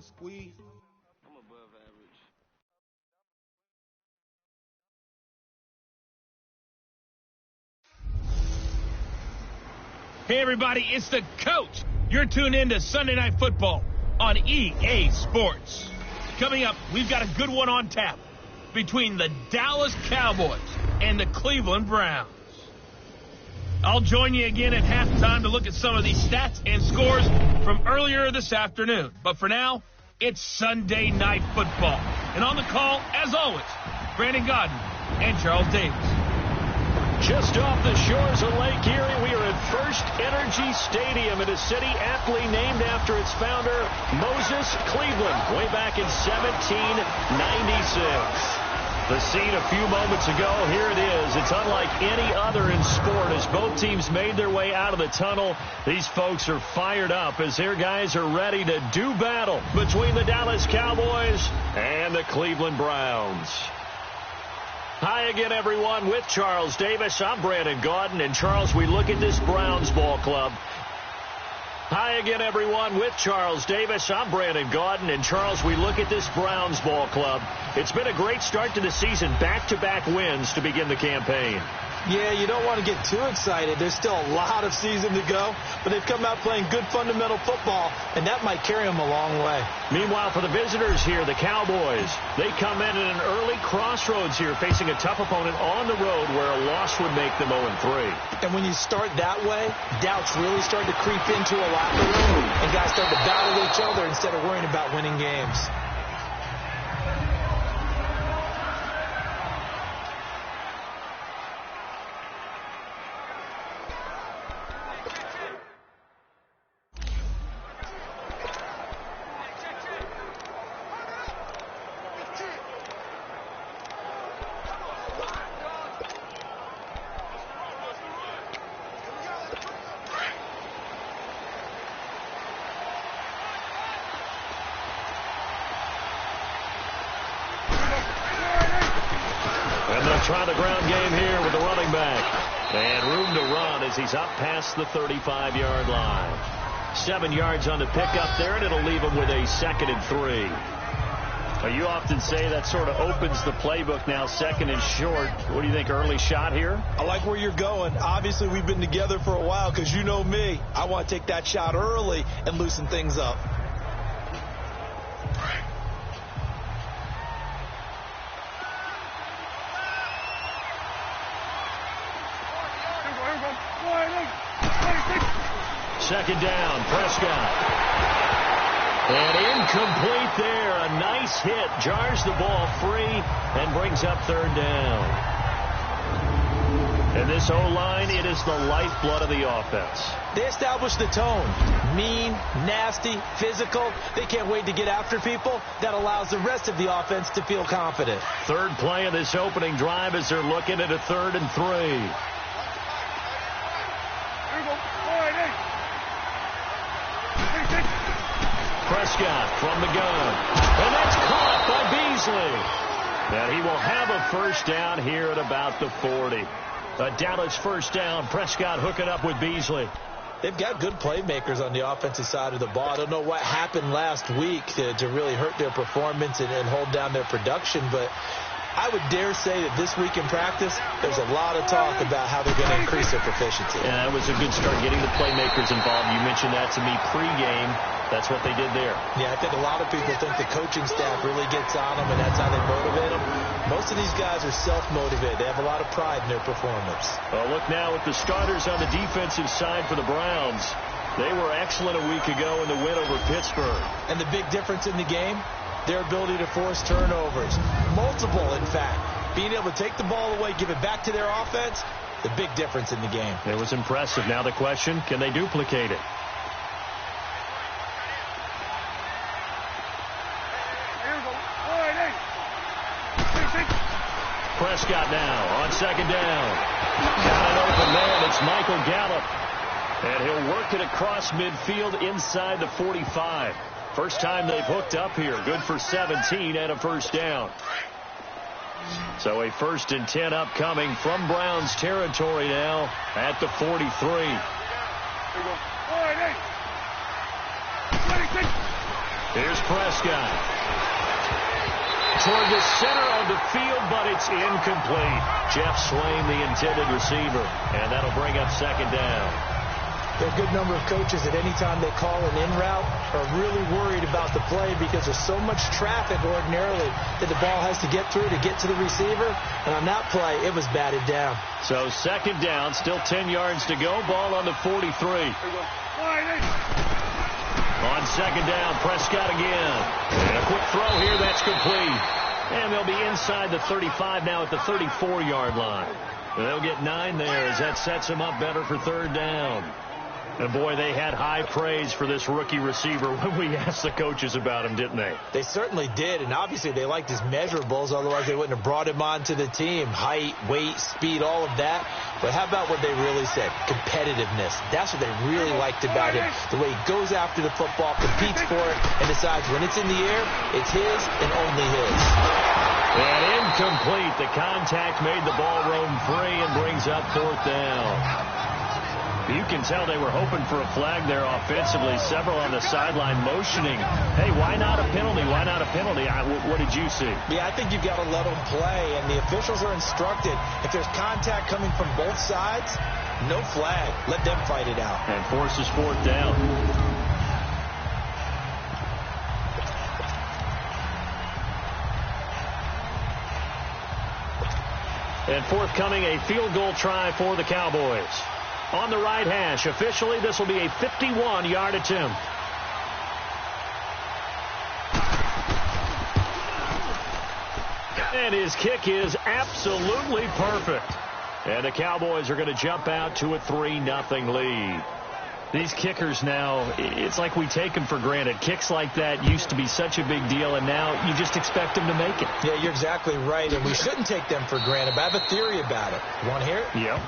squeeze. I'm above average. Hey, everybody, it's the coach. You're tuned in to Sunday Night Football on EA Sports. Coming up, we've got a good one on tap between the Dallas Cowboys and the Cleveland Browns. I'll join you again at halftime to look at some of these stats and scores from earlier this afternoon. But for now, it's Sunday Night Football. And on the call, as always, Brandon Godden and Charles Davis. Just off the shores of Lake Erie, we are at First Energy Stadium in a city aptly named after its founder, Moses Cleveland, way back in 1796. The scene a few moments ago, here it is. It's unlike any other in sport as both teams made their way out of the tunnel. These folks are fired up as their guys are ready to do battle between the Dallas Cowboys and the Cleveland Browns. Hi again, everyone. With Charles Davis, I'm Brandon Gaudin. And, Charles, we look at this Browns ball club. Hi again, everyone. With Charles Davis, I'm Brandon Gaudin. And, Charles, we look at this Browns ball club. It's been a great start to the season. Back-to-back wins to begin the campaign. Yeah, you don't want to get too excited. There's still a lot of season to go, but they've come out playing good fundamental football, and that might carry them a long way. Meanwhile, for the visitors here, the Cowboys, they come in at an early crossroads here, facing a tough opponent on the road where a loss would make them 0-3. And when you start that way, doubts really start to creep into a locker room, and guys start to battle each other instead of worrying about winning games. Try the ground game here with the running back. And room to run as he's up past the 35-yard line. 7 yards on the pickup there, and it'll leave him with a 2nd and 3. Well, you often say that sort of opens the playbook now, 2nd and short. What do you think, early shot here? I like where you're going. Obviously, we've been together for a while because you know me. I want to take that shot early and loosen things up. Second down, Prescott. And incomplete there. A nice hit. Jars the ball free and brings up 3rd down. And this O-line, it is the lifeblood of the offense. They establish the tone. Mean, nasty, physical. They can't wait to get after people. That allows the rest of the offense to feel confident. Third play of this opening drive as they're looking at a 3rd and 3. Prescott from the gun. And that's caught by Beasley. And he will have a first down here at about the 40. A Dallas first down. Prescott hooking up with Beasley. They've got good playmakers on the offensive side of the ball. I don't know what happened last week to really hurt their performance and hold down their production, but I would dare say that this week in practice, there's a lot of talk about how they're going to increase their proficiency. Yeah, that was a good start getting the playmakers involved. You mentioned that to me pregame. That's what they did there. Yeah, I think a lot of people think the coaching staff really gets on them, and that's how they motivate them. Most of these guys are self-motivated. They have a lot of pride in their performance. Well, look now at the starters on the defensive side for the Browns. They were excellent a week ago in the win over Pittsburgh. And the big difference in the game? Their ability to force turnovers. Multiple, in fact. Being able to take the ball away, give it back to their offense, the big difference in the game. It was impressive. Now the question, can they duplicate it? Prescott now on 2nd down. Got an open man. It's Michael Gallup. And he'll work it across midfield inside the 45. First time they've hooked up here. Good for 17 and a first down. So a 1st and 10 upcoming from Browns territory now at the 43. Here's Prescott. Toward the center of the field, but it's incomplete. Jeff Swain, the intended receiver, and that'll bring up second down. There are a good number of coaches at any time they call an in route are really worried about the play because there's so much traffic ordinarily that the ball has to get through to get to the receiver. And on that play, it was batted down. So second down, still 10 yards to go. Ball on the 43. On second down, Prescott again. And a quick throw here, that's complete. And they'll be inside the 35 now at the 34-yard line. They'll get 9 there as that sets them up better for third down. And, boy, they had high praise for this rookie receiver when we asked the coaches about him, didn't they? They certainly did, and obviously they liked his measurables. Otherwise, they wouldn't have brought him onto the team. Height, weight, speed, all of that. But how about what they really said? Competitiveness. That's what they really liked about him. The way he goes after the football, competes for it, and decides when it's in the air, it's his and only his. And incomplete. The contact made the ball roam free and brings up fourth down. You can tell they were hoping for a flag there offensively. Several on the sideline motioning, hey, why not a penalty? Why not a penalty? What did you see? Yeah, I think you've got to let them play, and the officials are instructed. If there's contact coming from both sides, no flag. Let them fight it out. And forces fourth down. And forthcoming, a field goal try for the Cowboys. On the right hash, officially, this will be a 51-yard attempt. And his kick is absolutely perfect. And the Cowboys are going to jump out to a 3-0 lead. These kickers now, it's like we take them for granted. Kicks like that used to be such a big deal, and now you just expect them to make it. Yeah, you're exactly right, and we shouldn't take them for granted. But I have a theory about it. You want to hear it? Yep.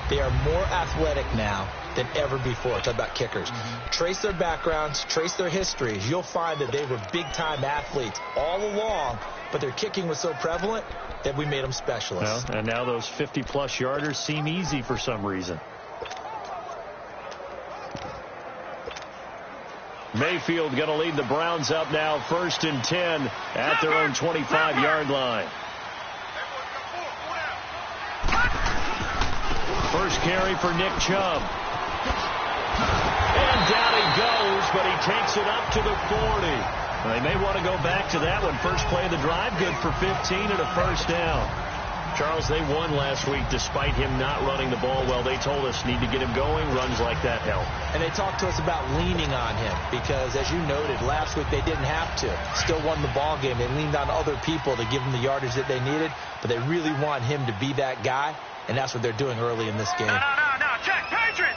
They are more athletic now than ever before. Talk about kickers. Trace their backgrounds, trace their histories. You'll find that they were big-time athletes all along, but their kicking was so prevalent that we made them specialists. Well, and now those 50-plus yarders seem easy for some reason. Mayfield going to lead the Browns up now, 1st and 10 at their own 25-yard line. First carry for Nick Chubb. And down he goes, but he takes it up to the 40. They may want to go back to that one. First play of the drive, good for 15 and a first down. Charles, they won last week despite him not running the ball well. They told us need to get him going. Runs like that help. And they talked to us about leaning on him because, as you noted, last week they didn't have to. Still won the ball game. They leaned on other people to give them the yardage that they needed, but they really want him to be that guy, and that's what they're doing early in this game. No, check, Patriot!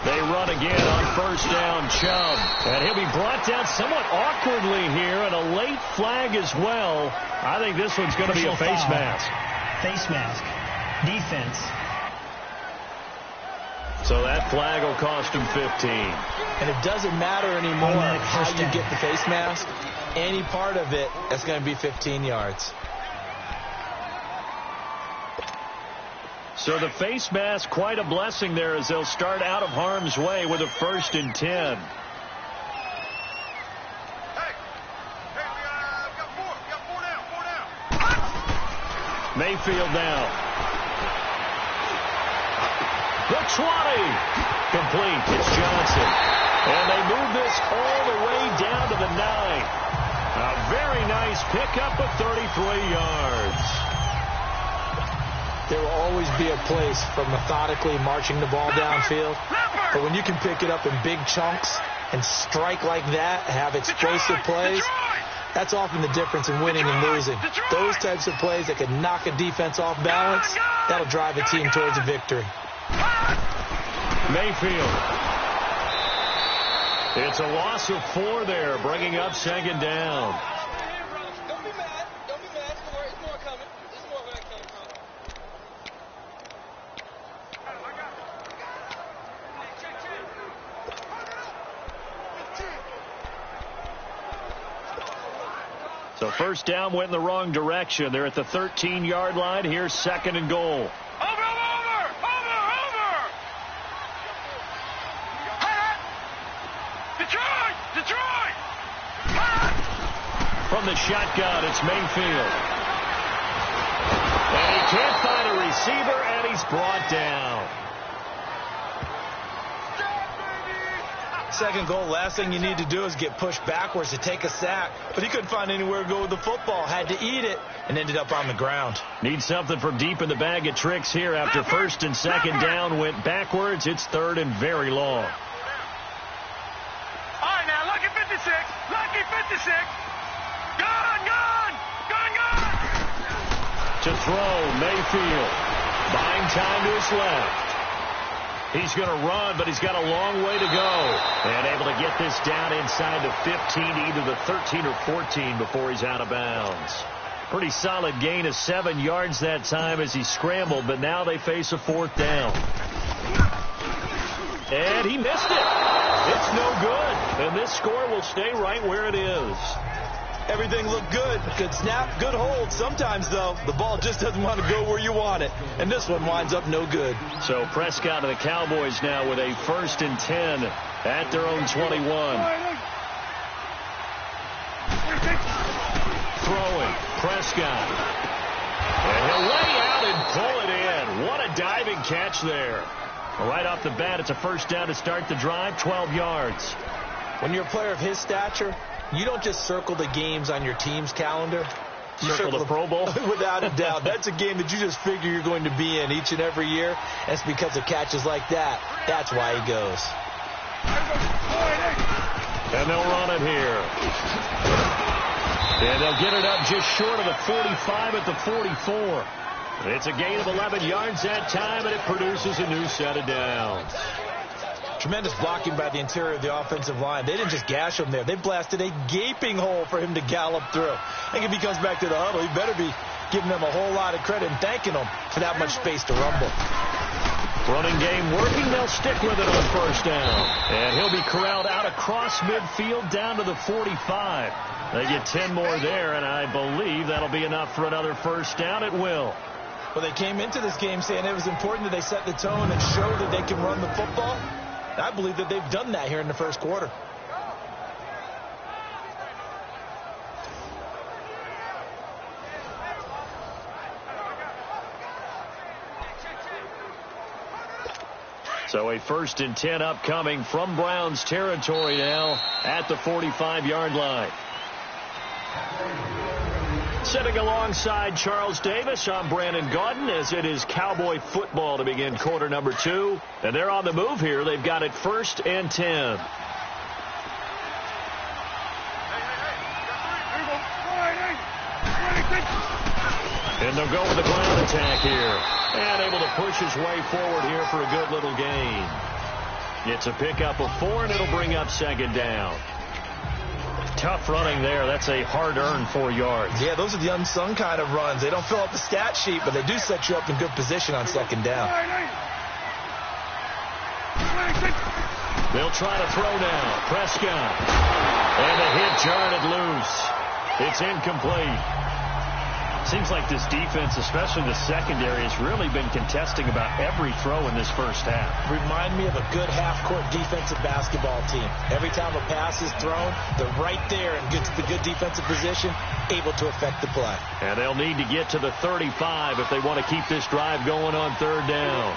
They run again on first down, Chubb. And he'll be brought down somewhat awkwardly here, and a late flag as well. I think this one's going to be a face mask. Face mask. Defense. So that flag will cost him 15. And it doesn't matter anymore how you get the face mask. Any part of it, that's going to be 15 yards. So the face mask, quite a blessing there as they'll start out of harm's way with a 1st and 10. Hey, we got four down. Mayfield now. The 20. Complete. It's Johnson. And they move this all the way down to the 9. A very nice pickup of 33 yards. There will always be a place for methodically marching the ball downfield. But when you can pick it up in big chunks and strike like that, have explosive plays, that's often the difference in winning and losing. Those types of plays that can knock a defense off balance, that'll drive a team towards a victory. Mayfield. It's a loss of 4 there, bringing up second down. Don't be mad. Don't be mad. There's more coming. There's more coming. So first down went in the wrong direction. They're at the 13-yard line. Here's 2nd and goal. Over! Detroit! From the shotgun, it's Mayfield. And he can't find a receiver, and he's brought down. Second goal, last thing you need to do is get pushed backwards to take a sack. But he couldn't find anywhere to go with the football. Had to eat it and ended up on the ground. Need something from deep in the bag of tricks here after first and second down went backwards. It's third and very long. All right, now, lucky 56. Lucky 56. Gun, gun! Gun, gun! To throw, Mayfield. Buying time to his left. He's going to run, but he's got a long way to go. And able to get this down inside the 15, either the 13 or 14 before he's out of bounds. Pretty solid gain of 7 yards that time as he scrambled, but now they face a fourth down. And he missed it. It's no good. And this score will stay right where it is. Everything looked good. Good snap, good hold. Sometimes, though, the ball just doesn't want to go where you want it. And this one winds up no good. So Prescott and the Cowboys now with a 1st and 10 at their own 21. Throwing, Prescott. And he'll lay out and pull it in. What a diving catch there. Right off the bat, it's a first down to start the drive, 12 yards. When you're a player of his stature, you don't just circle the games on your team's calendar. You circle the Pro Bowl? Without a doubt. That's a game that you just figure you're going to be in each and every year. And it's because of catches like that. That's why he goes. And they'll run it here. And they'll get it up just short of the 45 at the 44. It's a gain of 11 yards that time, and it produces a new set of downs. Tremendous blocking by the interior of the offensive line. They didn't just gash him there. They blasted a gaping hole for him to gallop through. I think if he comes back to the huddle, he better be giving them a whole lot of credit and thanking them for that much space to rumble. Running game working. They'll stick with it on first down. And he'll be corralled out across midfield down to the 45. They get 10 more there, and I believe that'll be enough for another first down. It will. Well, they came into this game saying it was important that they set the tone and show that they can run the football. I believe that they've done that here in the first quarter. So a 1st and 10 upcoming from Browns territory now at the 45-yard line. Sitting alongside Charles Davis, I'm Brandon Gaudin as it is Cowboy football to begin quarter number 2. And they're on the move here. They've got it 1st and 10. And they'll go with the ground attack here. And able to push his way forward here for a good little gain. It's a pickup of 4, and it'll bring up 2nd down. Tough running there. That's a hard-earned 4 yards. Yeah, those are the unsung kind of runs. They don't fill up the stat sheet, but they do set you up in good position on 2nd down. They'll try to throw now. Prescott. And the hit jarred loose. It's incomplete. Seems like this defense, especially the secondary, has really been contesting about every throw in this first half. Remind me of a good half-court defensive basketball team. Every time a pass is thrown, they're right there and gets the good defensive position, able to affect the play. And they'll need to get to the 35 if they want to keep this drive going on 3rd down.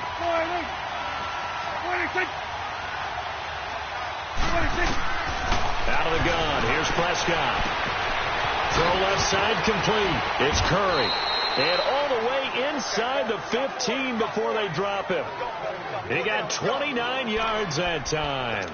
Out of the gun. Here's Prescott. Throw left side complete. It's Curry. And all the way inside the 15 before they drop him. He got 29 yards that time.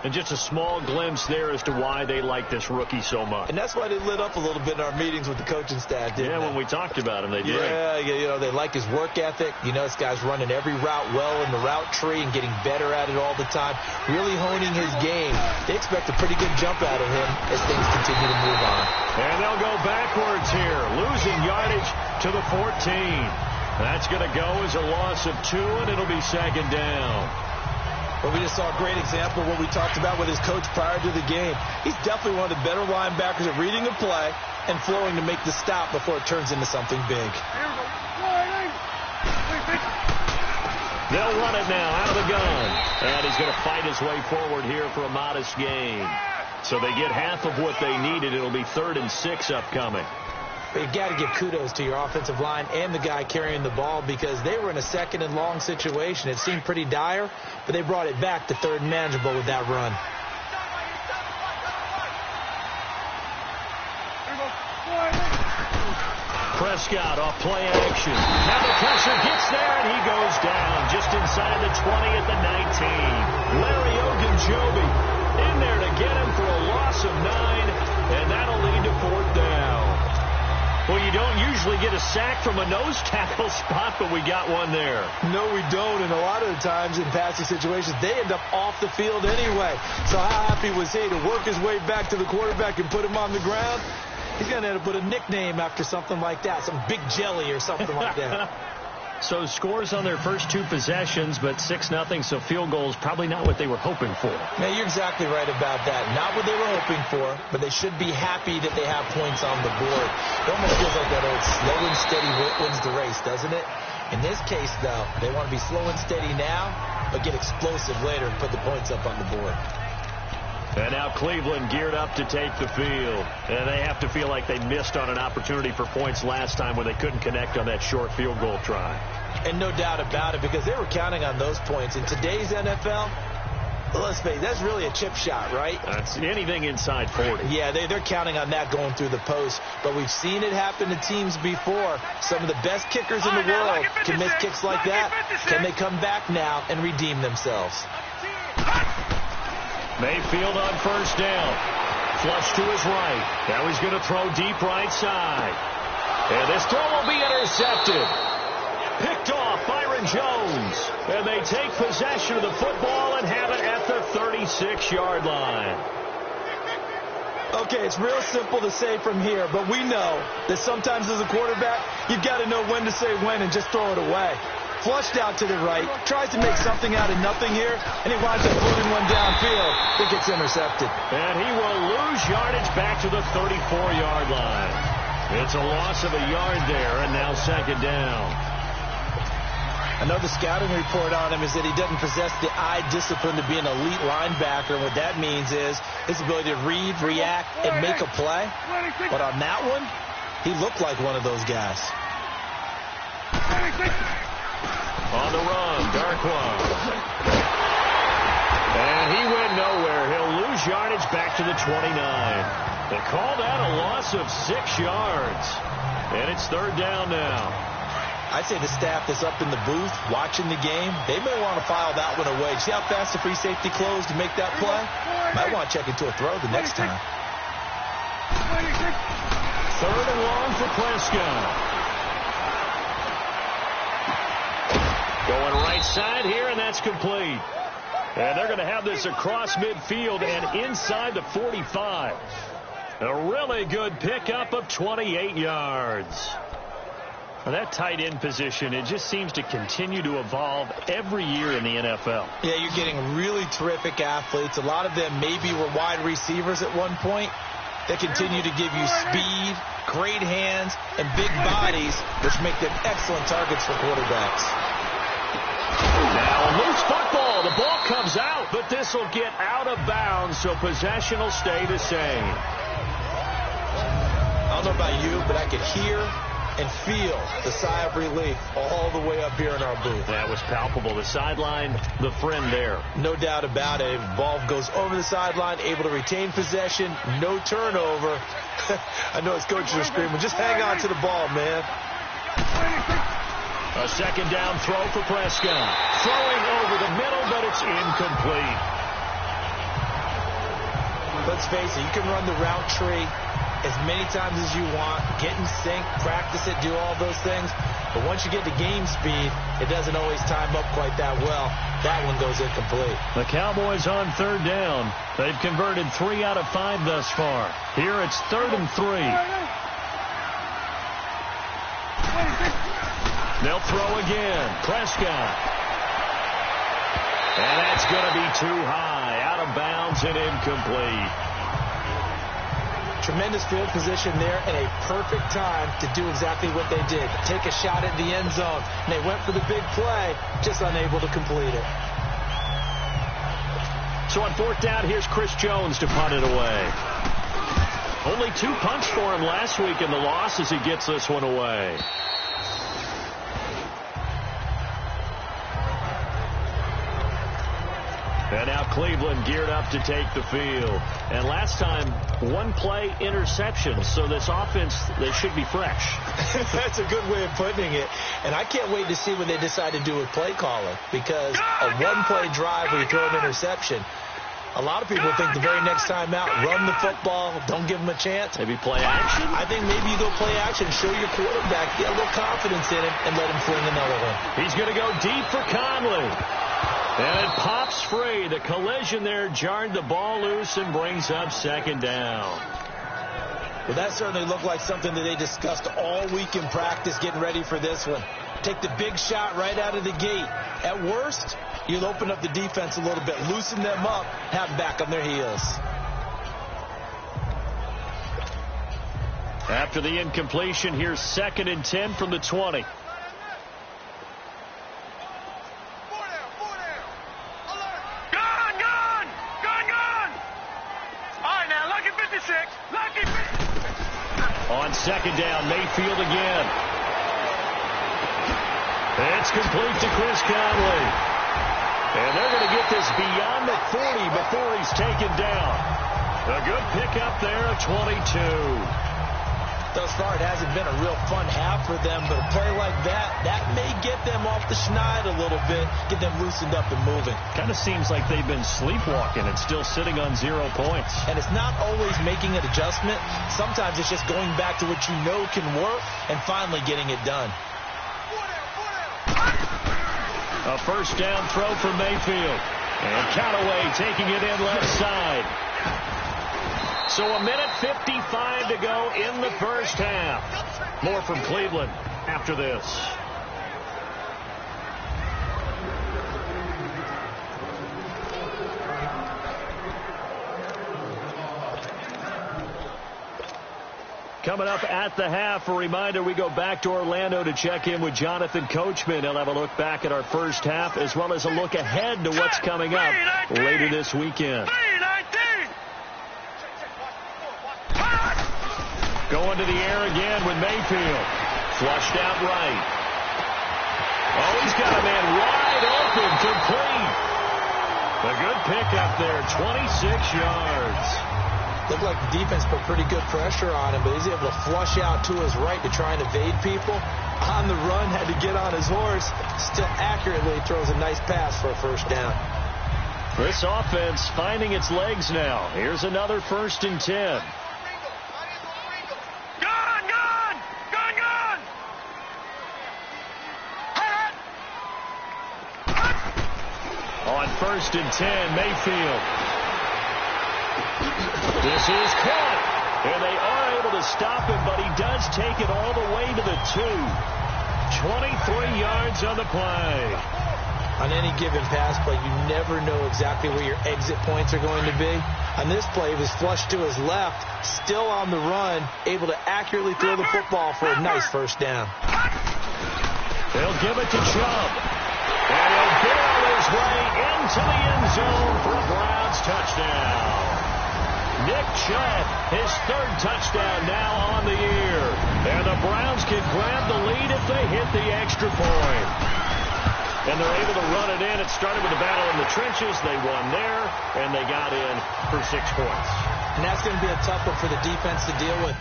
And just a small glimpse there as to why they like this rookie so much. And that's why they lit up a little bit in our meetings with the coaching staff, didn't they? When we talked about him, they did. Yeah, you know, they like his work ethic. You know, this guy's running every route well in the route tree and getting better at it all the time, really honing his game. They expect a pretty good jump out of him as things continue to move on. And they'll go backwards here, losing yardage to the 14. That's going to go as a loss of 2, and it'll be 2nd down. But we just saw a great example of what we talked about with his coach prior to the game. He's definitely one of the better linebackers at reading a play and flowing to make the stop before it turns into something big. They'll run it now out of the gun. And he's going to fight his way forward here for a modest gain. So they get half of what they needed. It'll be 3rd and 6 upcoming. You've got to give kudos to your offensive line and the guy carrying the ball because they were in a 2nd and long situation. It seemed pretty dire, but they brought it back to 3rd and manageable with that run. Prescott off play action. Now the pressure gets there, and he goes down just inside the 20 at the 19. Larry Ogunjobi in there to get him for a loss of 9, and that'll lead to 4th down. Well, you don't usually get a sack from a nose tackle spot, but we got one there. No, we don't, and a lot of the times in passing situations, they end up off the field anyway. So how happy was he to work his way back to the quarterback and put him on the ground? He's going to end up with a nickname after something like that, some Big Jelly or something like that. So scores on their first 2 possessions, but 6-0, so field goals probably not what they were hoping for. Yeah, you're exactly right about that. Not what they were hoping for, but they should be happy that they have points on the board. It almost feels like that old slow and steady wins the race, doesn't it? In this case, though, they want to be slow and steady now, but get explosive later and put the points up on the board. And now Cleveland geared up to take the field. And they have to feel like they missed on an opportunity for points last time when they couldn't connect on that short field goal try. And no doubt about it, because they were counting on those points. In today's NFL, let's face it, that's really a chip shot, right? That's anything inside 40. Yeah, they're counting on that going through the post. But we've seen it happen to teams before. Some of the best kickers in the world can miss kicks like that. Can they come back now and redeem themselves? Mayfield on 1st down. Flush to his right. Now he's going to throw deep right side. And this throw will be intercepted. Picked off Byron Jones. And they take possession of the football and have it at the 36-yard line. Okay, it's real simple to say from here, but we know that sometimes as a quarterback, you've got to know when to say when and just throw it away. Flushed out to the right, tries to make something out of nothing here, and he winds up floating one downfield that gets intercepted. And he will lose yardage back to the 34-yard line. It's a loss of a yard there, and now 2nd down. I know the scouting report on him is that he doesn't possess the eye discipline to be an elite linebacker. And what that means is his ability to read, react, and make a play. But on that one, he looked like one of those guys. On the run, Darkwa. And he went nowhere. He'll lose yardage back to the 29. They call that a loss of 6 yards. And it's 3rd down now. I'd say the staff that's up in the booth watching the game, they may want to file that one away. See how fast the free safety closed to make that play? Might want to check into a throw the next time. 3rd and long for Prescott. Going right side here, and that's complete. And they're going to have this across midfield and inside the 45. A really good pickup of 28 yards. Well, that tight end position, it just seems to continue to evolve every year in the NFL. Yeah, you're getting really terrific athletes. A lot of them maybe were wide receivers at one point. They continue to give you speed, great hands, and big bodies, which make them excellent targets for quarterbacks. Now a loose football. The ball comes out, but this will get out of bounds, so possession will stay the same. I don't know about you, but I could hear and feel the sigh of relief all the way up here in our booth. That was palpable. The sideline, the friend there. No doubt about it. Ball goes over the sideline, able to retain possession, no turnover. I know his coaches are screaming, just hang on to the ball, man. A 2nd down throw for Prescott. Throwing over the middle, but it's incomplete. Let's face it, you can run the route tree as many times as you want, get in sync, practice it, do all those things. But once you get to game speed, it doesn't always time up quite that well. That one goes incomplete. The Cowboys on 3rd down. They've converted 3 out of 5 thus far. Here it's 3rd and 3. They'll throw again. Prescott. And that's going to be too high. Out of bounds and incomplete. Tremendous field position there and a perfect time to do exactly what they did. Take a shot at the end zone. And they went for the big play, just unable to complete it. So on fourth down, here's Chris Jones to punt it away. Only 2 punts for him last week in the loss as he gets this one away. And now Cleveland geared up to take the field. And last time, 1 play interception. So this offense, they should be fresh. That's a good way of putting it. And I can't wait to see what they decide to do with play calling. Because a 1-play drive where you throw an interception, a lot of people think the very next time out, run the football, don't give them a chance. Maybe play action? I think maybe you go play action, show your quarterback, get a little confidence in him, and let him fling another one. He's going to go deep for Conley. And it pops free. The collision there jarred the ball loose and brings up second down. Well, that certainly looked like something that they discussed all week in practice getting ready for this one. Take the big shot right out of the gate. At worst, you'll open up the defense a little bit, loosen them up, have them back on their heels. After the incompletion, here's 2nd and 10 from the 20. On 2nd down, Mayfield again. It's complete to Chris Conley. And they're going to get this beyond the 40 before he's taken down. A good pickup there at 22. Thus far, it hasn't been a real fun half for them, but a play like that may get them off the schneid a little bit, get them loosened up and moving. Kind of seems like they've been sleepwalking and still sitting on 0 points. And it's not always making an adjustment. Sometimes it's just going back to what you know can work and finally getting it done. A first down throw for Mayfield. And Callaway taking it in left side. So 1:55 to go in the first half. More from Cleveland after this. Coming up at the half, a reminder, we go back to Orlando to check in with Jonathan Coachman. He'll have a look back at our first half as well as a look ahead to what's coming up later this weekend. Going to the air again with Mayfield. Flushed out right. Oh, he's got a man wide open, complete. A good pickup there, 26 yards. Looked like the defense put pretty good pressure on him, but he's able to flush out to his right to try and evade people. On the run, had to get on his horse. Still accurately throws a nice pass for a first down. This offense finding its legs now. Here's another 1st and 10. On 1st and 10, Mayfield. This is caught. And they are able to stop him, but he does take it all the way to the 2. 23 yards on the play. On any given pass play, you never know exactly where your exit points are going to be. On this play, he was flushed to his left, still on the run, able to accurately throw the football for a nice first down. They'll give it to Chubb. And he'll barrel his way into the end zone for a Browns touchdown. Nick Chubb, his 3rd touchdown now on the year. And the Browns can grab the lead if they hit the extra point. And they're able to run it in. It started with a battle in the trenches. They won there, and they got in for 6 points. And that's going to be a tough one for the defense to deal with.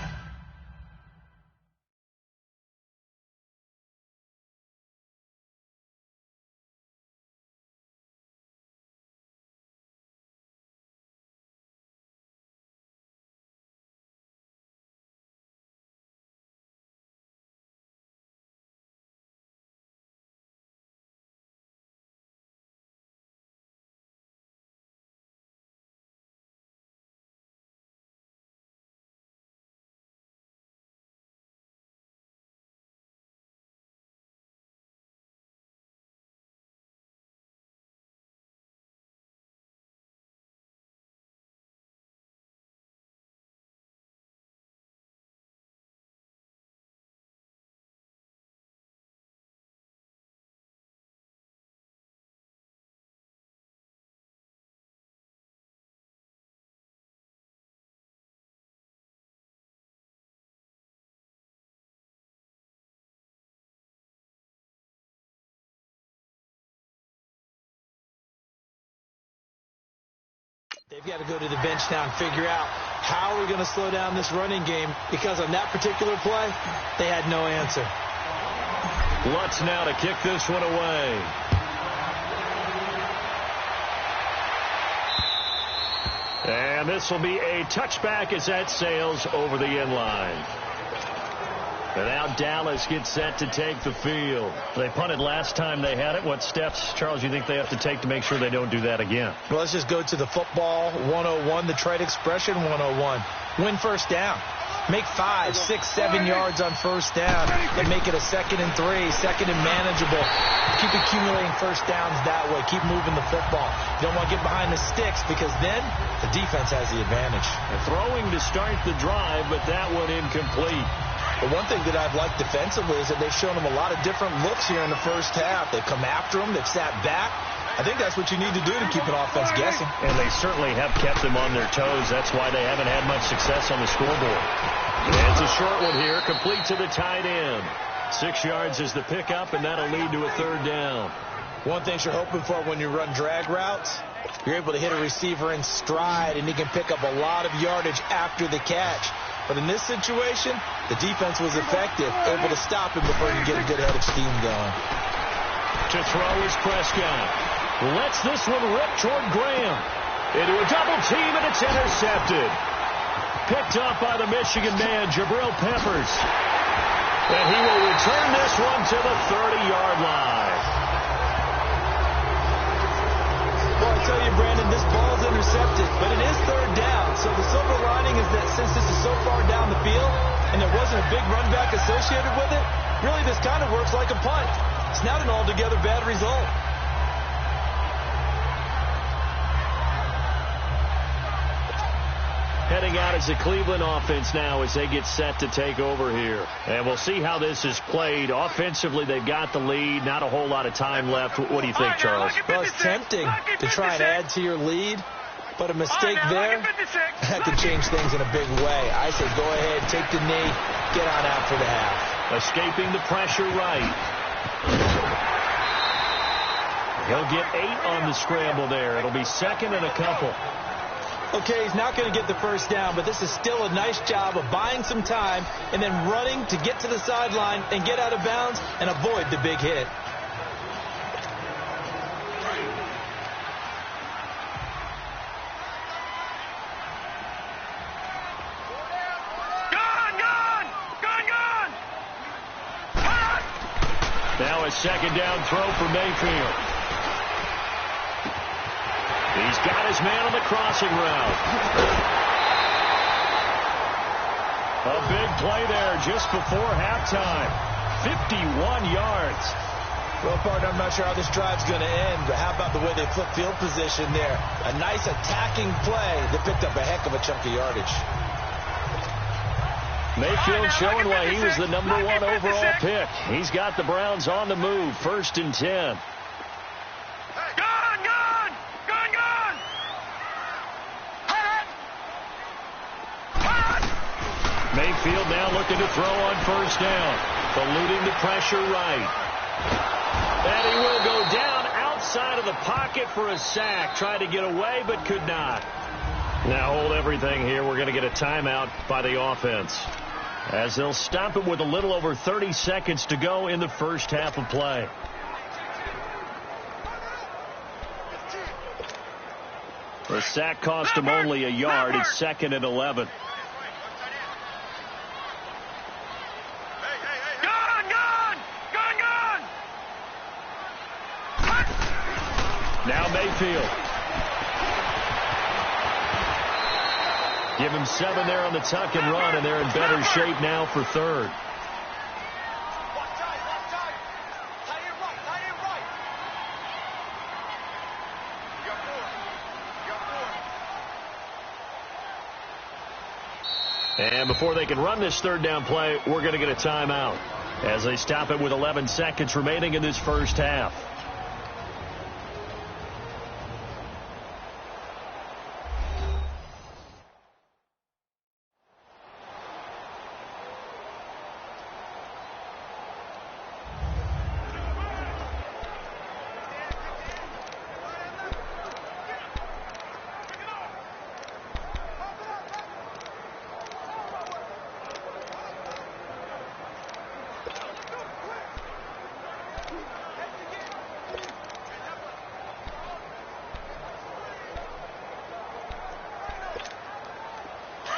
They've got to go to the bench now and figure out how are we going to slow down this running game, because on that particular play, they had no answer. Lutz now to kick this one away. And this will be a touchback as that sails over the end line. And now Dallas gets set to take the field. They punted last time they had it. What steps, Charles, you think they have to take to make sure they don't do that again? Well, let's just go to the football 101, the trade expression 101. Win first down. Make 5, 6, 7 yards on first down and make it a 2nd and 3, second and manageable. Keep accumulating first downs that way. Keep moving the football. You don't want to get behind the sticks, because then the defense has the advantage. Throwing to start the drive, but that one incomplete. But one thing that I've liked defensively is that they've shown them a lot of different looks here in the first half. They've come after them. They've sat back. I think that's what you need to do to keep an offense guessing. And they certainly have kept them on their toes. That's why they haven't had much success on the scoreboard. And it's a short one here, complete to the tight end. 6 yards is the pickup, and that'll lead to a 3rd down. One thing you're hoping for when you run drag routes, you're able to hit a receiver in stride, and he can pick up a lot of yardage after the catch. But in this situation, the defense was effective, able to stop him before he could get a good head of steam going. To throw is Prescott. Lets this one rip toward Graham. Into a double team, and it's intercepted. Picked up by the Michigan man, Jabril Peppers. And he will return this one to the 30-yard line. Well, I tell you, Brandon, this ball's intercepted, but it is 3rd down. So the silver lining is that since this is so far down the field and there wasn't a big run back associated with it, really this kind of works like a punt. It's not an altogether bad result. Heading out is the Cleveland offense now as they get set to take over here. And we'll see how this is played. Offensively, they've got the lead. Not a whole lot of time left. What do you think, Charles? Well, it's tempting to try and add to your lead, but a mistake there, that could change things in a big way. I say go ahead, take the knee, get on out for the half. Escaping the pressure right. He'll get 8 on the scramble there. It'll be 2nd and a couple. Okay, he's not going to get the first down, but this is still a nice job of buying some time and then running to get to the sideline and get out of bounds and avoid the big hit. Now a 2nd down throw for Mayfield. He's got his man on the crossing route. A big play there just before halftime. 51 yards. Well, partner, I'm not sure how this drive's going to end, but how about the way they flip field position there? A nice attacking play that picked up a heck of a chunk of yardage. Mayfield showing why he was the number 1 overall pick. He's got the Browns on the move. 1st and 10. Mayfield now looking to throw on 1st down. Eluding the pressure right. And he will go down outside of the pocket for a sack. Tried to get away, but could not. Now hold everything here. We're going to get a timeout by the offense, as they'll stop it with a little over 30 seconds to go in the first half of play. The sack cost him only a yard. It's 2nd and 11. Now Mayfield. Give him 7 there on the tuck and run, and they're in better shape now for 3rd. And before they can run this 3rd down play, we're going to get a timeout as they stop it with 11 seconds remaining in this first half.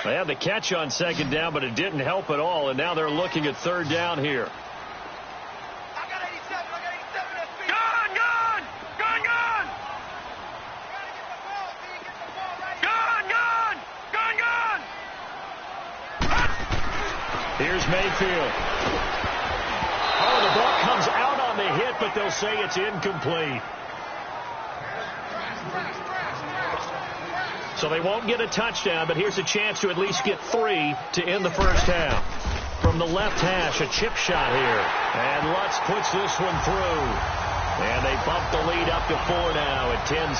They had the catch on second down, but it didn't help at all, and now they're looking at third down here. I got 87. I got 87 SP. Gone, gone! Gone, gone! Get the ball, right here. Gone, gone! Gone, gone! Here's Mayfield. Oh, the ball comes out on the hit, but they'll say it's incomplete. So they won't get a touchdown, but here's a chance to at least get 3 to end the first half. From the left hash, a chip shot here. And Lutz puts this one through. And they bump the lead up to 4 now at 10-6.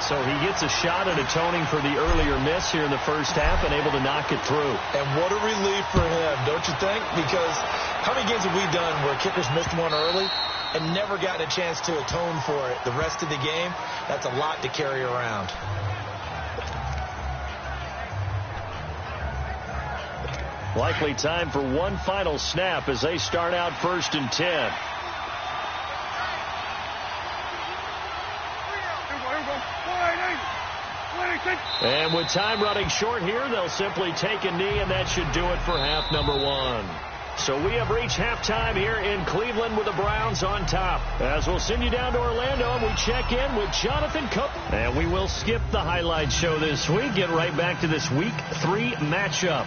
So he gets a shot at atoning for the earlier miss here in the first half and able to knock it through. And what a relief for him, don't you think? Because how many games have we done where kickers missed one early and never gotten a chance to atone for it the rest of the game? That's a lot to carry around. Likely time for one final snap as they start out 1st and 10. And with time running short here, they'll simply take a knee, and that should do it for half number 1. So we have reached halftime here in Cleveland with the Browns on top. As we'll send you down to Orlando, and we check in with Jonathan Cook. And we will skip the highlight show this week. Get right back to this Week 3 matchup.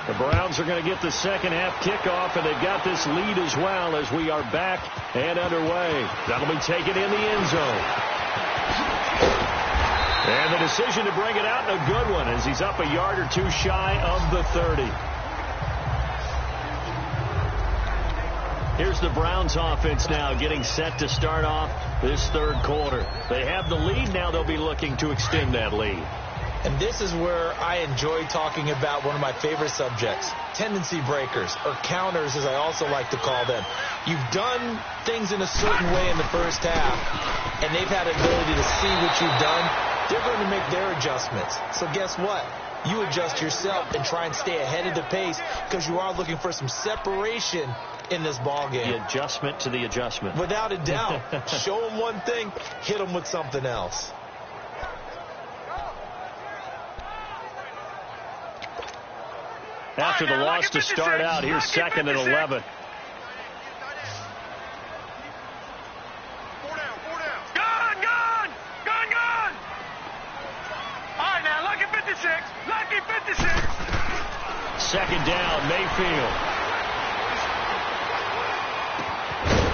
The Browns are going to get the second half kickoff, and they've got this lead as well as we are back and underway. That'll be taken in the end zone. And the decision to bring it out, and a good one, as he's up a yard or two shy of the 30. Here's the Browns offense now getting set to start off this third quarter. They have the lead. Now they'll be looking to extend that lead. And this is where I enjoy talking about one of my favorite subjects, tendency breakers, or counters, as I also like to call them. You've done things in a certain way in the first half, and they've had the ability to see what you've done. They're going to make their adjustments. So guess what? You adjust yourself and try and stay ahead of the pace because you are looking for some separation in this ball game. The adjustment to the adjustment. Without a doubt. Show them one thing, hit them with something else. After the loss to start out, here's 2nd and 11. 4 down, 4 down. Gone, gone! Gone, gone! All right, now, lucky 56. Lucky 56. 2nd down, Mayfield.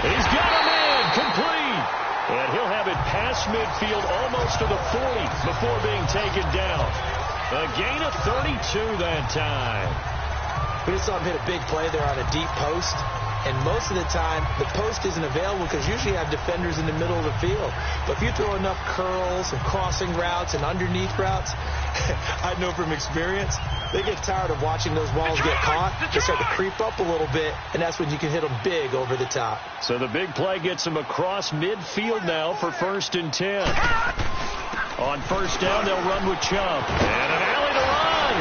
He's got him in, complete. And he'll have it past midfield almost to the 40 before being taken down. A gain of 32 that time. We just saw him hit a big play there on a deep post. And most of the time, the post isn't available because usually you have defenders in the middle of the field. But if you throw enough curls and crossing routes and underneath routes, I know from experience, they get tired of watching those balls get caught. They start to creep up a little bit, and that's when you can hit them big over the top. So the big play gets them across midfield now for 1st and 10. On 1st down, they'll run with Chubb. And an alley to run.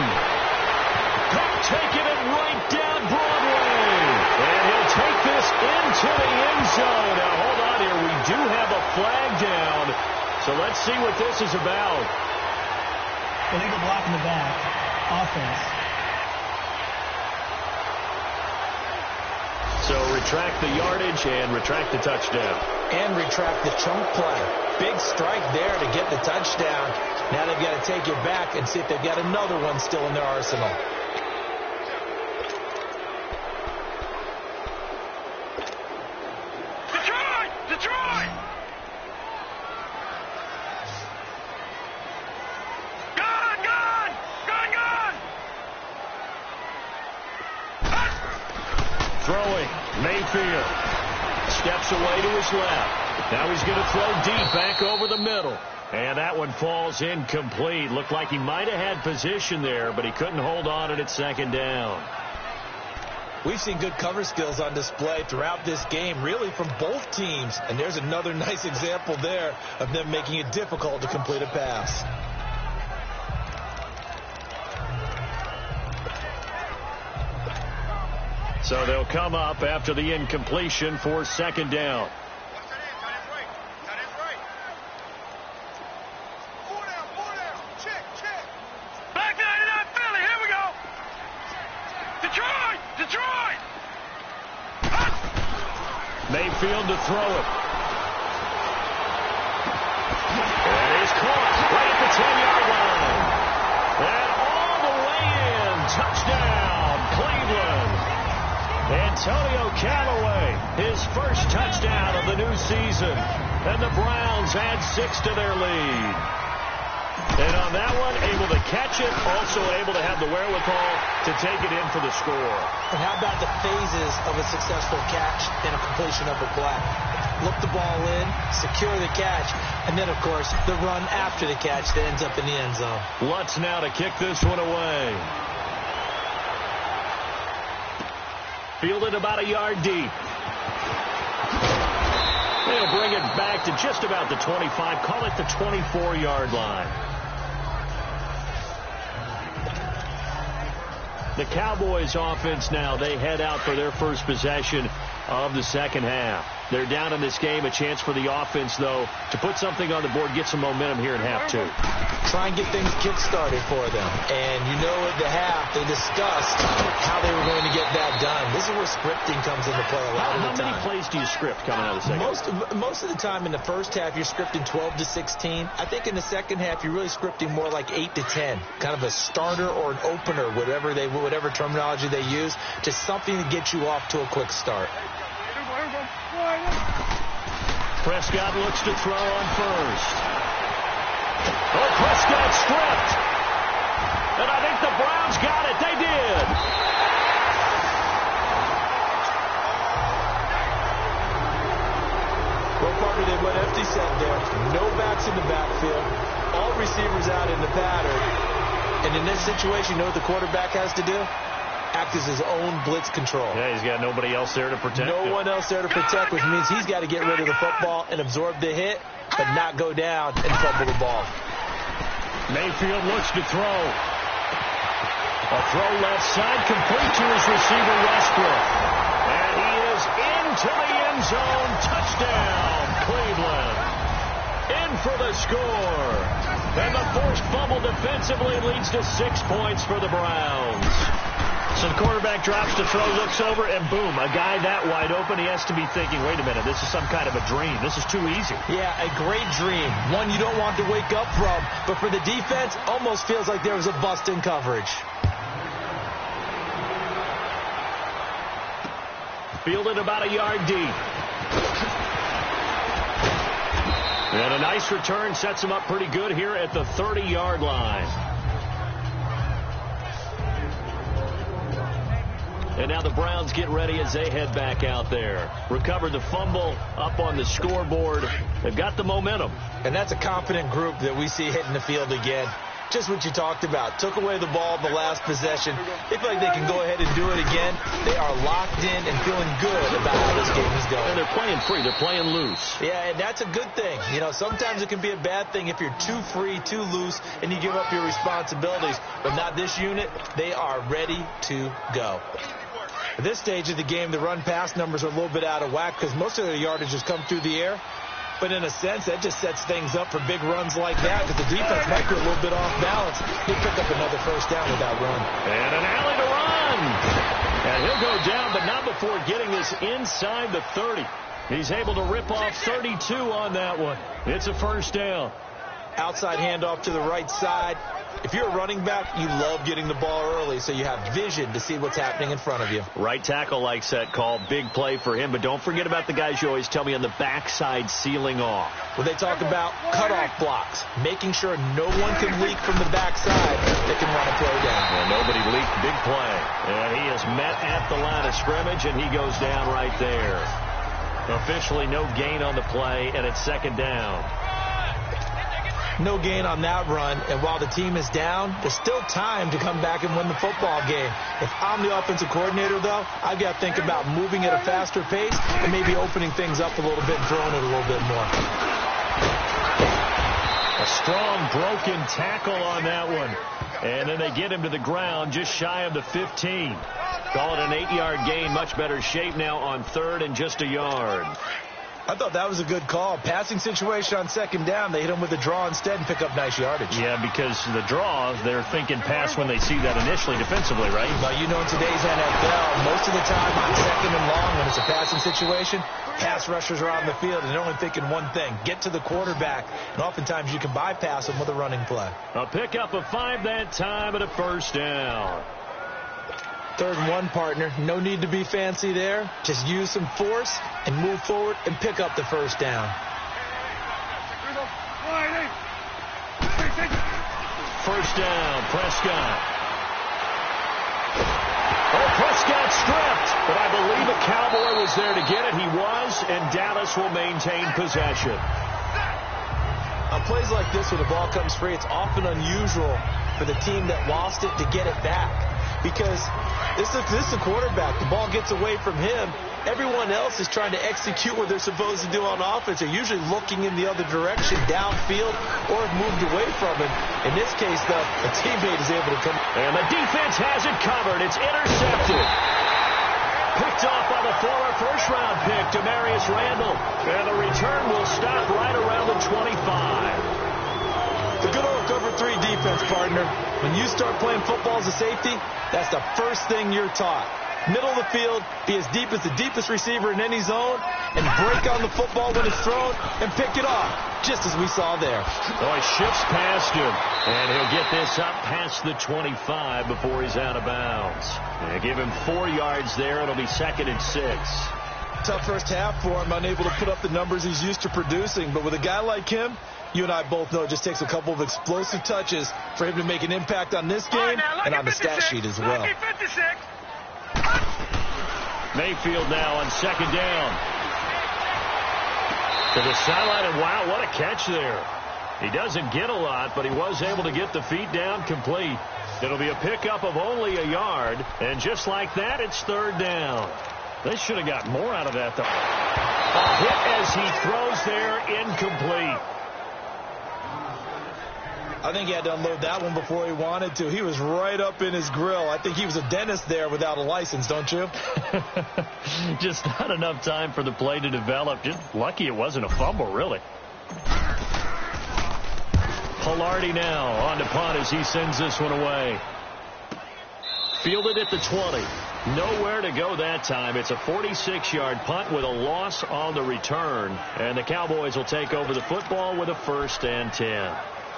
Cook taking it right down Broadway. And he'll take this into the end zone. Now, hold on here. We do have a flag down. So let's see what this is about. Illegal block in the back. Offense. So retract the yardage and retract the touchdown. And retract the chunk play. Big strike there to get the touchdown. Now they've got to take it back and see if they've got another one still in their arsenal. Detroit! Detroit! Gone, gone! Gone, gone! Throwing. Mayfield steps away to his left. Now he's going to throw deep back over the middle. And that one falls incomplete. Looked like he might have had position there, but he couldn't hold on at 2nd down. We've seen good cover skills on display throughout this game, really from both teams. And there's another nice example there of them making it difficult to complete a pass. So they'll come up after the incompletion for 2nd down. Mayfield to throw it. And he's caught right at the 10-yard line. And all the way in. Touchdown, Cleveland. Antonio Callaway, his first touchdown of the new season. And the Browns add 6 to their lead. And on that one, able to catch it, also able to have the wherewithal to take it in for the score. And how about the phases of a successful catch and a completion of a play? Look the ball in, secure the catch, and then, of course, the run after the catch that ends up in the end zone. Lutz now to kick this one away. Fielded about a yard deep. They'll bring it back to just about the 25. Call it the 24-yard line. The Cowboys offense now, they head out for their first possession of the second half. They're down in this game. A chance for the offense, though, to put something on the board, get some momentum here in half 2. Try and get things kick-started for them. And you know at the half, they discussed how they were going to get that done. This is where scripting comes into play a lot of the time. How many plays do you script coming out of the second? Most of the time in the first half, you're scripting 12 to 16. I think in the second half, you're really scripting more like 8 to 10. Kind of a starter or an opener, whatever terminology they use, just something to get you off to a quick start. Prescott looks to throw on first. Oh, Prescott stripped. And I think the Browns got it. They did. Well, partner, they went empty set there. No backs in the backfield. All receivers out in the pattern. And in this situation, you know what the quarterback has to do? Act as his own blitz control. Yeah, he's got nobody else there to protect him. No one else there to protect, which means he's got to get rid of the football and absorb the hit, but not go down and fumble the ball. Mayfield looks to throw. A throw left side, complete to his receiver, Westbrook. And he is into the end zone. Touchdown, Cleveland. In for the score. And the forced fumble defensively leads to 6 points for the Browns. So the quarterback drops to throw, looks over, and boom, a guy that wide open, he has to be thinking, wait a minute, this is some kind of a dream. This is too easy. Yeah, a great dream. One you don't want to wake up from. But for the defense, almost feels like there was a bust in coverage. Fielded about a yard deep. And a nice return sets him up pretty good here at the 30-yard line. And now the Browns get ready as they head back out there. Recovered the fumble up on the scoreboard. They've got the momentum. And that's a confident group that we see hitting the field again. Just what you talked about. Took away the ball in the last possession. They feel like they can go ahead and do it again. They are locked in and feeling good about how this game is going. And they're playing free. They're playing loose. Yeah, and that's a good thing. You know, sometimes it can be a bad thing if you're too free, too loose, and you give up your responsibilities. But not this unit. They are ready to go. At this stage of the game, the run-pass numbers are a little bit out of whack because most of their yardage has come through the air. But in a sense, that just sets things up for big runs like that because the defense might be a little bit off balance. He'll pick up another first down with that run. And an alley to run. And he'll go down, but not before getting this inside the 30. He's able to rip off 32 on that one. It's a first down. Outside handoff to the right side. If you're a running back, you love getting the ball early so you have vision to see what's happening in front of you. Right tackle likes that call. Big play for him. But don't forget about the guys you always tell me on the backside sealing off. When they talk about cutoff blocks, making sure no one can leak from the backside that can run a play down. And nobody leaked. Big play. And he is met at the line of scrimmage, and he goes down right there. Officially no gain on the play, and it's second down. No gain on that run, and while the team is down, there's still time to come back and win the football game. If I'm the offensive coordinator, though, I've got to think about moving at a faster pace and maybe opening things up a little bit and throwing it a little bit more. A strong broken tackle on that one. And then they get him to the ground just shy of the 15. Call it an 8-yard gain. Much better shape now on third and just a yard. I thought that was a good call. Passing situation on second down. They hit him with a draw instead and pick up nice yardage. Yeah, because the draw, they're thinking pass when they see that initially defensively, right? But you know, in today's NFL, most of the time on second and long, when it's a passing situation, pass rushers are on the field, and they're only thinking one thing: get to the quarterback. And oftentimes you can bypass them with a running play. A pickup of 5 that time and a first down. 3rd and 1, partner. No need to be fancy there. Just use some force and move forward and pick up the first down. First down, Prescott. Oh, Prescott stripped, but I believe a Cowboy was there to get it. He was, and Dallas will maintain possession. On plays like this where the ball comes free, it's often unusual for the team that lost it to get it back. Because this is a quarterback. The ball gets away from him. Everyone else is trying to execute what they're supposed to do on offense. They're usually looking in the other direction, downfield, or have moved away from him. In this case, though, a teammate is able to come. And the defense has it covered. It's intercepted. Picked off by the former first-round pick, Demarius Randall. And the return will stop right around the 25. The good old cover 3 defense, partner. When you start playing football as a safety, that's the first thing you're taught. Middle of the field, be as deep as the deepest receiver in any zone, and break on the football when it's thrown and pick it off, just as we saw there. Oh, he shifts past him, and he'll get this up past the 25 before he's out of bounds. And give him 4 yards there. It'll be 2nd and 6. Tough first half for him, unable to put up the numbers he's used to producing. But with a guy like him, you and I both know it just takes a couple of explosive touches for him to make an impact on this game and on the stat sheet as well. Mayfield now on 2nd down. To the sideline, and wow, what a catch there. He doesn't get a lot, but he was able to get the feet down complete. It'll be a pickup of only a yard, and just like that, it's 3rd down. They should have got more out of that, though. A hit as he throws there, incomplete. I think he had to unload that one before he wanted to. He was right up in his grill. I think he was a dentist there without a license, don't you? Just not enough time for the play to develop. Just lucky it wasn't a fumble, really. Pilardi now on to punt as he sends this one away. Fielded at the 20. Nowhere to go that time. It's a 46-yard punt with a loss on the return. And the Cowboys will take over the football with a 1st and 10.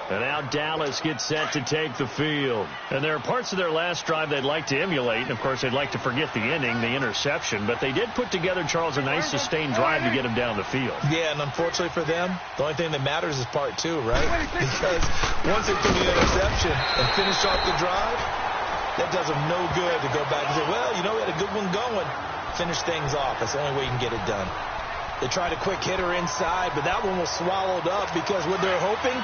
And now Dallas gets set to take the field. And there are parts of their last drive they'd like to emulate. And, of course, they'd like to forget the ending, the interception. But they did put together, Charles, a nice sustained drive to get him down the field. Yeah, and unfortunately for them, the only thing that matters is part 2, right? Because once they threw the interception and finish off the drive, that does them no good to go back and say, well, you know, we had a good one going. Finish things off. That's the only way you can get it done. They tried a quick hitter inside, but that one was swallowed up because what they're hoping,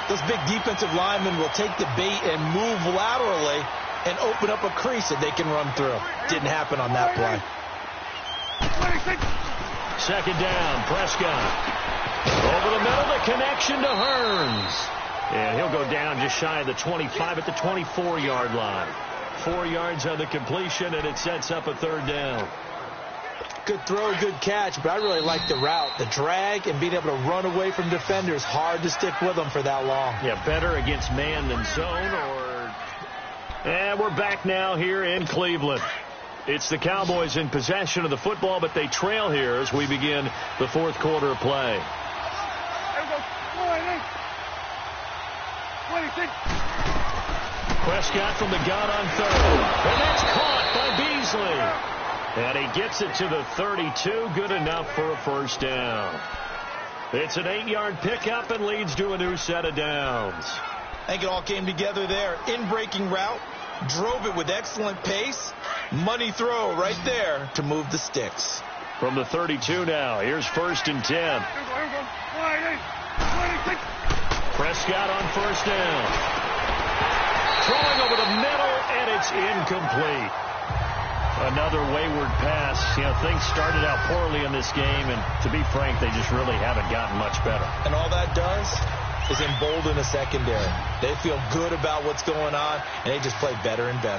those big defensive linemen will take the bait and move laterally and open up a crease that they can run through. Didn't happen on that play. 2nd down, Prescott. Over the middle, the connection to Hearns. And he'll go down just shy of the 25 at the 24-yard line. 4 yards on the completion, and it sets up a 3rd down. Good throw, good catch, but I really like the route. The drag and being able to run away from defenders. Hard to stick with them for that long. Yeah, better against man than zone, And we're back now here in Cleveland. It's the Cowboys in possession of the football, but they trail here as we begin the 4th quarter of play. Prescott from the gun on 3rd. And that's caught by Beasley. And he gets it to the 32. Good enough for a 1st down. It's an 8-yard pickup and leads to a new set of downs. I think it all came together there. In-breaking route. Drove it with excellent pace. Money throw right there to move the sticks. From the 32 now. Here's 1st and 10. Prescott on 1st down. Throwing over the middle, and it's incomplete. Another wayward pass. You know, things started out poorly in this game, and to be frank, they just really haven't gotten much better. And all that does is embolden a secondary. They feel good about what's going on, and they just play better and better.